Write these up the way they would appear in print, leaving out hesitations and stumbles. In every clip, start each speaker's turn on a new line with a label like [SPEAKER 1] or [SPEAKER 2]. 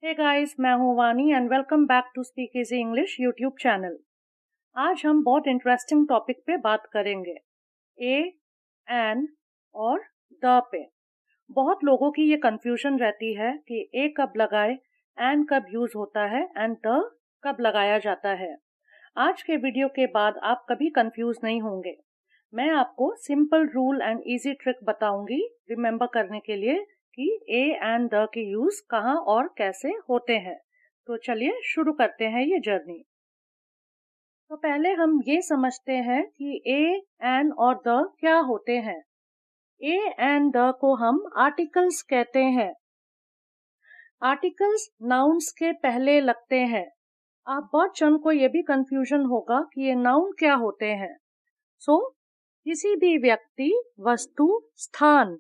[SPEAKER 1] Hey guys, मैं हूँ Vani and welcome back to speak easy English YouTube channel. आज हम बहुत इंटरेस्टिंग टॉपिक पे बात करेंगे, ए, एन और द पे। बहुत लोगों की ये कंफ्यूजन रहती है कि ए कब लगाए, एन कब यूज होता है एंड द कब लगाया जाता है। आज के वीडियो के बाद आप कभी कंफ्यूज नहीं होंगे। मैं आपको simple rule and easy trick बताऊंगी रिमेम्बर करने के लिए कि ए एंड द के यूज कहाँ और कैसे होते हैं। तो चलिए शुरू करते हैं ये जर्नी। तो पहले हम ये समझते हैं कि ए एंड और द क्या होते हैं। ए एंड द को हम आर्टिकल्स कहते हैं। आर्टिकल्स नाउन्स के पहले लगते हैं। आप बहुत जन को ये भी कंफ्यूजन होगा कि ये नाउन क्या होते हैं। किसी भी व्यक्ति, वस्तु, स्थान,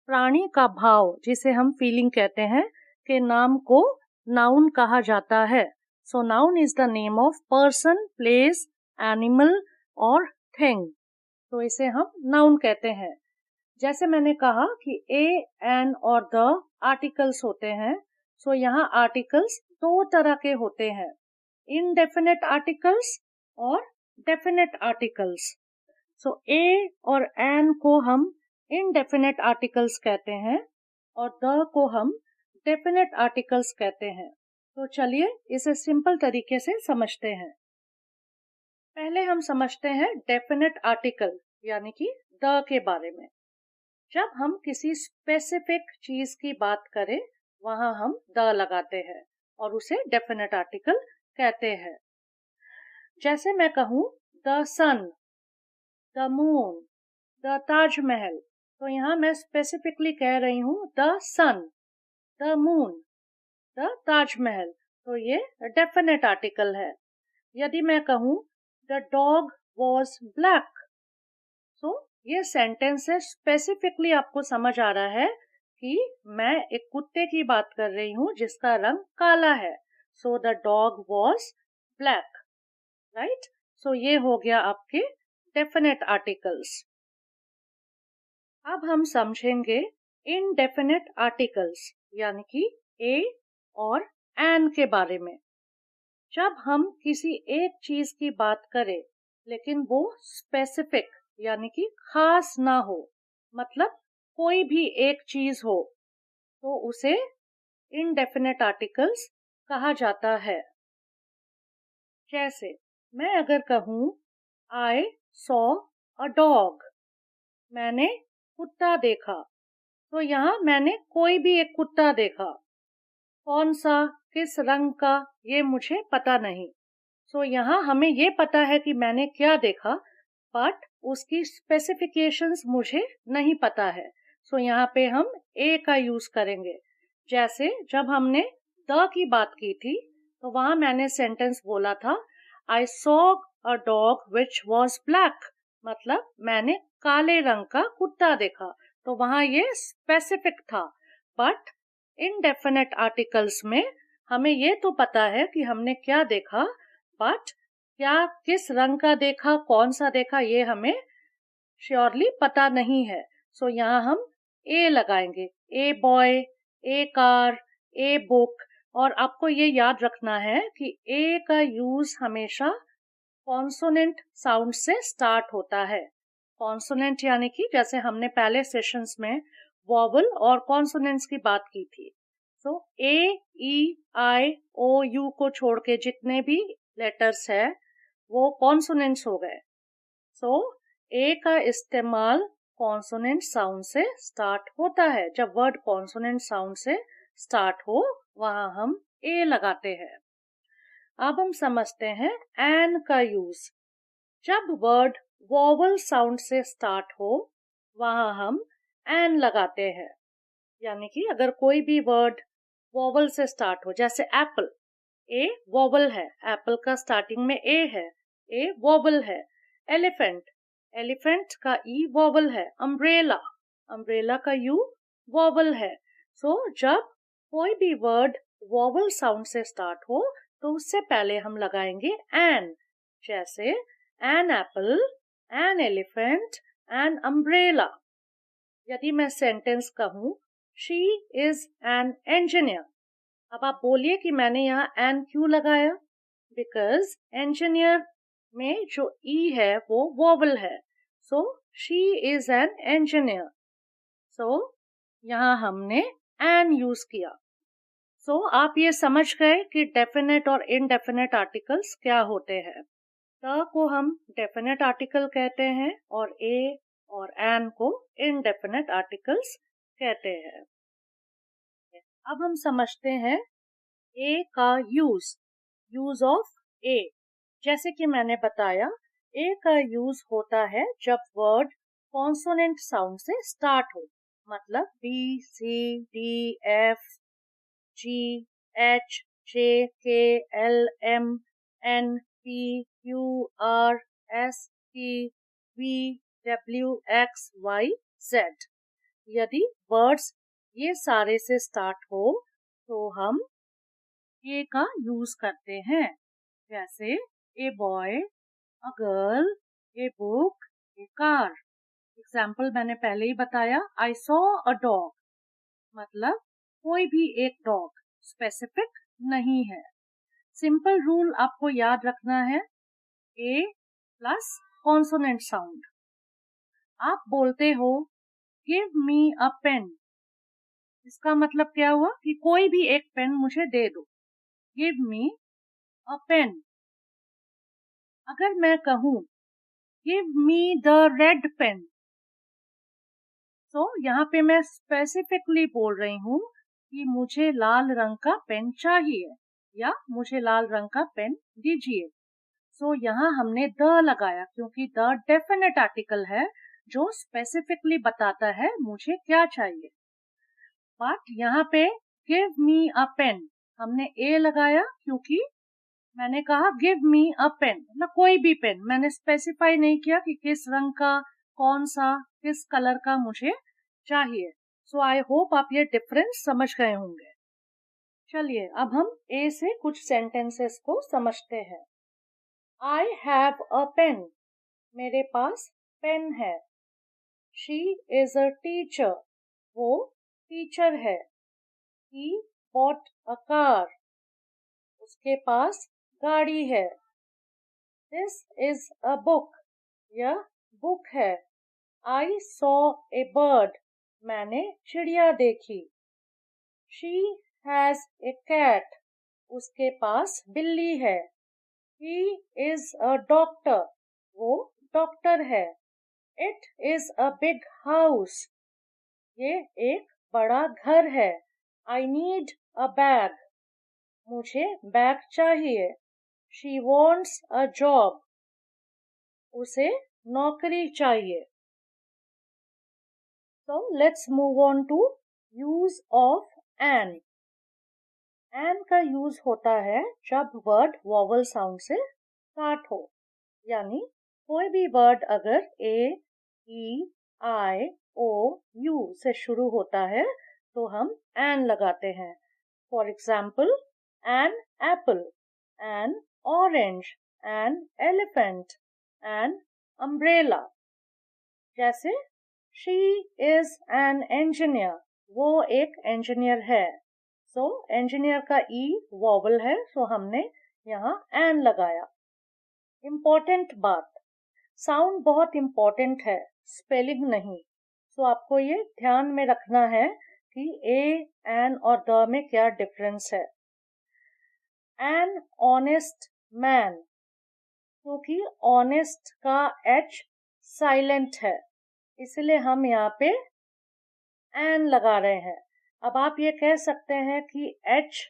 [SPEAKER 1] प्राणी का भाव, जिसे हम फीलिंग कहते हैं, के नाम को नाउन कहा जाता है। Noun is the name of person, place, animal और थिंग। तो इसे हम नाउन कहते हैं। जैसे मैंने कहा कि ए, एन और द आर्टिकल्स होते हैं। यहाँ आर्टिकल्स दो तरह के होते हैं, इनडेफिनेट आर्टिकल्स और डेफिनेट आर्टिकल्स। ए और एन को हम इनडेफिनेट आर्टिकल्स कहते हैं और द को हम डेफिनेट आर्टिकल्स कहते हैं। तो चलिए इसे सिंपल तरीके से समझते हैं। पहले हम समझते हैं डेफिनेट आर्टिकल यानी कि द के बारे में। जब हम किसी स्पेसिफिक चीज की बात करें वहां हम द लगाते हैं और उसे डेफिनेट आर्टिकल कहते हैं। जैसे मैं कहूँ the sun, the moon, the Taj Mahal, तो यहाँ मैं स्पेसिफिकली कह रही हूँ the sun, the moon, the Taj Mahal, तो ये डेफिनेट आर्टिकल है। यदि मैं कहूँ द डॉग वॉज ब्लैक, तो ये सेंटेंस है स्पेसिफिकली आपको समझ आ रहा है कि मैं एक कुत्ते की बात कर रही हूँ जिसका रंग काला है। The dog was black, right. ये हो गया आपके डेफिनेट आर्टिकल्स। अब हम समझेंगे इनडेफिनेट आर्टिकल्स यानी कि ए और एन के बारे में। जब हम किसी एक चीज की बात करें लेकिन वो स्पेसिफिक यानी कि खास ना हो, मतलब कोई भी एक चीज हो, तो उसे इनडेफिनेट आर्टिकल्स कहा जाता है। जैसे मैं अगर कहूँ आई सॉ अ डॉग, मैंने कुत्ता देखा, तो यहाँ मैंने कोई भी एक कुत्ता देखा। कौन सा, किस रंग का, ये मुझे पता नहीं। यहाँ हमें ये पता है कि मैंने क्या देखा, बट उसकी स्पेसिफिकेशंस मुझे नहीं पता है। यहाँ पे हम ए का यूज करेंगे। जैसे जब हमने द की बात की थी तो वहां मैंने सेंटेंस बोला था I saw a dog which was black, मतलब मैंने काले रंग का कुत्ता देखा। तो वहां ये स्पेसिफिक था। बट इनडेफिनेट आर्टिकल्स में हमें ये तो पता है कि हमने क्या देखा, बट क्या किस रंग का देखा, कौन सा देखा, ये हमें श्योरली पता नहीं है। यहाँ हम ए लगाएंगे, a boy, A car, a book. और आपको ये याद रखना है कि ए का यूज हमेशा कॉन्सोनेंट साउंड से स्टार्ट होता है। कॉन्सोनेंट यानी कि जैसे हमने पहले सेशंस में वॉवल और कॉन्सोनेंट्स की बात की थी। ए, ई, आई, ओ, यू को छोड़ के जितने भी लेटर्स है वो कॉन्सोनेंट्स हो गए। ए का इस्तेमाल कॉन्सोनेंट साउंड से स्टार्ट होता है। जब वर्ड कॉन्सोनेंट साउंड से स्टार्ट हो वहां हम ए लगाते हैं। अब हम समझते हैं एन का यूज। जब वर्ड वॉवल साउंड से स्टार्ट हो वहां हम एन लगाते हैं। यानी कि अगर कोई भी वर्ड वॉवल से स्टार्ट हो, जैसे एप्पल, ए वॉवल है, एप्पल का स्टार्टिंग में ए है, ए वॉवल है। एलिफेंट, एलिफेंट का ई वॉवल है। अम्ब्रेला, अम्ब्रेला का यू वॉवल है। जब कोई भी वर्ड वॉवल साउंड से स्टार्ट हो तो उससे पहले हम लगाएंगे एन। जैसे an apple, an elephant, an umbrella. यदि मैं सेंटेंस कहूं शी इज एन इंजीनियर, अब आप बोलिए कि मैंने यहाँ एन क्यों लगाया? बिकॉज engineer में जो ई है वो वोवल है, so she is N engineer. सो यहाँ हमने एन यूज किया. सो आप ये समझ गए कि डेफिनेट और इनडेफिनेट आर्टिकल्स क्या होते हैं. द को हम डेफिनेट आर्टिकल कहते हैं और ए और एन को इनडेफिनेट आर्टिकल्स कहते हैं. अब हम समझते हैं ए का यूज ऑफ ए. जैसे कि मैंने बताया, ए का यूज होता है जब वर्ड कॉन्सोनेंट साउंड से स्टार्ट हो. मतलब B, C, D, F, G, H, J, K, L, M, N, P, Q, R, S, T, V, W, X, Y, Z. यदि वर्ड्स ये सारे से स्टार्ट हो तो हम ए का यूज करते हैं. जैसे a boy, a girl, a book, A car. Example मैंने पहले ही बताया, आई सॉ अ डॉग. मतलब कोई भी एक डॉग, स्पेसिफिक नहीं है. सिंपल रूल आपको याद रखना है, ए प्लस कॉन्सोनेंट साउंड. आप बोलते हो गिव मी अ पेन. इसका मतलब क्या हुआ कि कोई भी एक पेन मुझे दे दो. Give me a pen. अगर मैं कहूँ give me the red pen, तो यहाँ पे मैं स्पेसिफिकली बोल रही हूँ कि मुझे लाल रंग का पेन चाहिए या मुझे लाल रंग का पेन दीजिए. सो यहाँ हमने द लगाया क्योंकि द डेफिनेट आर्टिकल है जो स्पेसिफिकली बताता है मुझे क्या चाहिए. बट यहाँ पे गिव मी अ पेन हमने ए लगाया क्योंकि मैंने कहा गिव मी अ पेन, मतलब कोई भी पेन. मैंने स्पेसिफाई नहीं किया कि किस रंग का, कौन सा, किस कलर का मुझे चाहिए. सो आई होप आप ये डिफरेंस समझ गए होंगे. चलिए अब हम ए से कुछ सेंटेंसेस को समझते हैं. I have a pen. मेरे पास पेन है. She is a teacher. वो टीचर है. He bought a car. उसके पास गाड़ी है. This is a book. यह बुक है. I saw a bird. मैंने चिड़िया देखी. She has a cat. उसके पास बिल्ली है. He is a doctor. वो डॉक्टर है. It is a big house. ये एक बड़ा घर है. I need a bag. मुझे बैग चाहिए. She wants a job. उसे नौकरी चाहिए. So let's move on to use of an. An का यूज होता है जब वर्ड वॉवल साउंड से स्टार्ट हो. यानी कोई भी वर्ड अगर ए, ई, आई, ओ, यू से शुरू होता है तो हम एन लगाते हैं. For example, an apple, an orange, an elephant, an umbrella. जैसे शी इज एन इंजीनियर. वो एक इंजीनियर है. सो इंजीनियर का ई वॉवल है, सो हमने यहाँ एन लगाया. इम्पोर्टेंट बात, साउंड बहुत इम्पोर्टेंट है, स्पेलिंग नहीं. सो आपको ये ध्यान में रखना है कि ए, एन और द में क्या डिफरेंस है. एन ऑनेस्ट मैन, क्योंकि ऑनेस्ट का एच साइलेंट है, इसलिए हम यहाँ पे एन लगा रहे हैं. अब आप ये कह सकते हैं कि एच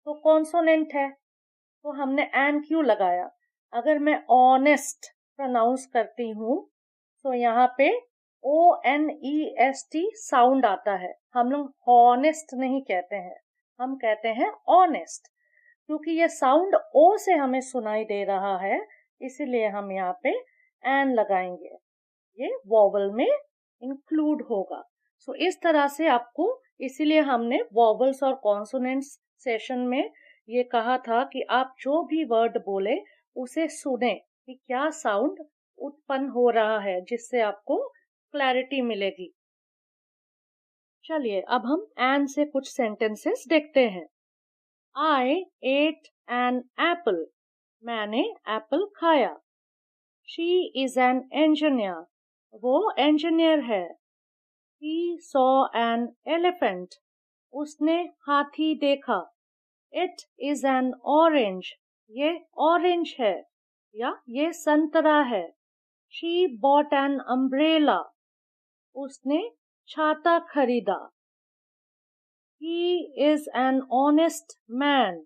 [SPEAKER 1] तो कॉन्सोनेंट है, तो हमने एन क्यों लगाया. अगर मैं ऑनेस्ट प्रोनाउंस करती हूँ तो यहाँ पे ONEST साउंड आता है. हम लोग हॉनेस्ट नहीं कहते हैं, हम कहते हैं ऑनेस्ट. क्योंकि ये साउंड ओ से हमें सुनाई दे रहा है, इसीलिए हम यहाँ पे एन लगाएंगे. ये वॉवल में इंक्लूड होगा. सो इस तरह से आपको, इसीलिए हमने वॉवल्स और कॉन्सोनेंट्स सेशन में ये कहा था कि आप जो भी वर्ड बोले उसे सुने कि क्या साउंड उत्पन्न हो रहा है, जिससे आपको क्लैरिटी मिलेगी. चलिए अब हम एन से कुछ सेंटेंसेस देखते हैं. I ate an apple. मैंने एप्पल खाया. She is an engineer. वो engineer है. He saw an elephant. उसने हाथी देखा. It is an orange. ये orange है या ये संतरा है. She bought an umbrella. उसने छाता खरीदा. He is an honest man.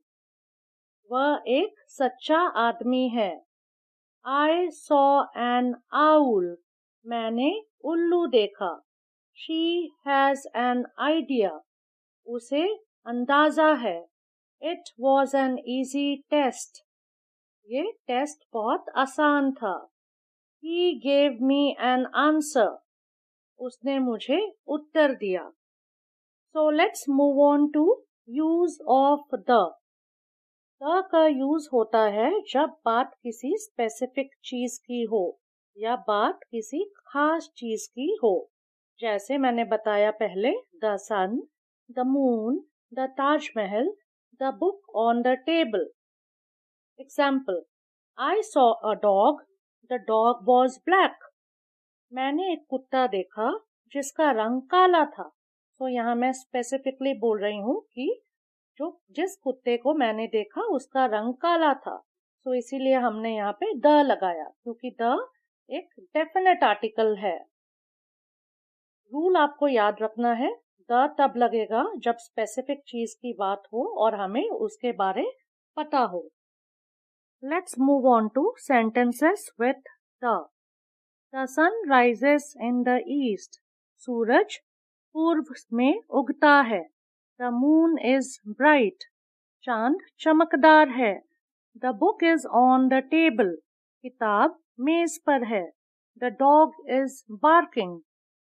[SPEAKER 1] वह एक सच्चा आदमी है. I saw an owl. मैंने उल्लू देखा. She has an idea. उसे अंदाजा है. It was an easy test. ये टेस्ट बहुत आसान था. He gave me an answer. उसने मुझे उत्तर दिया. So let's move on to use of the. The का यूज होता है जब बात किसी स्पेसिफिक चीज की हो या बात किसी खास चीज की हो. जैसे मैंने बताया पहले, the sun, the moon, the Taj Mahal, the book on the table. Example, I saw a dog. The dog was black. मैंने एक कुत्ता देखा जिसका रंग काला था. तो यहाँ मैं स्पेसिफिकली बोल रही हूँ कि जिस कुत्ते को मैंने देखा उसका रंग काला था. तो इसीलिए हमने यहाँ पे द लगाया क्योंकि द एक डेफिनेट आर्टिकल है. रूल आपको याद रखना है, द तब लगेगा जब स्पेसिफिक चीज की बात हो और हमें उसके बारे पता हो. Let's move on to sentences with the. The sun rises in the east. सूरज पूर्व में उगता है. The moon is bright. चांद चमकदार है. The book is on the table. किताब मेज पर है. The dog is barking.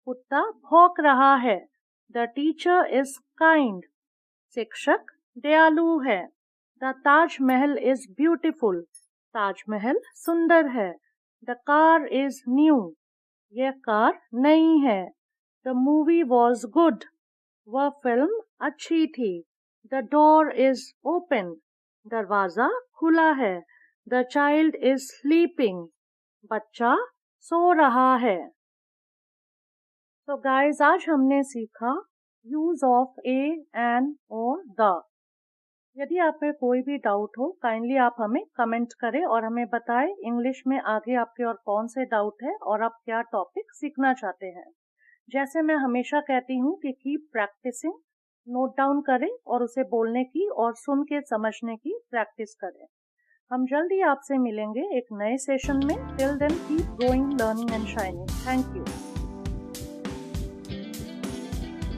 [SPEAKER 1] कुत्ता भौंक रहा है. The teacher is kind. शिक्षक दयालु है. The Taj Mahal is beautiful. Taj Mahal सुंदर है. The car is new. यह कार नई है. The movie was good. वह फिल्म अच्छी थी. The door is open. दरवाजा खुला है. The child is sleeping. बच्चा सो रहा है. तो गाइस, आज हमने सीखा यूज ऑफ ए, एन और द. यदि आप में कोई भी डाउट हो, काइंडली आप हमें कमेंट करें और हमें बताएं इंग्लिश में आगे आपके और कौन से डाउट है और आप क्या टॉपिक सीखना चाहते हैं. जैसे मैं हमेशा कहती हूँ कि कीप प्रैक्टिसिंग. नोट डाउन करें और उसे बोलने की और सुन के समझने की प्रैक्टिस करें. हम जल्दी आपसे मिलेंगे एक नए सेशन में. Till then keep growing, learning and shining. Thank you.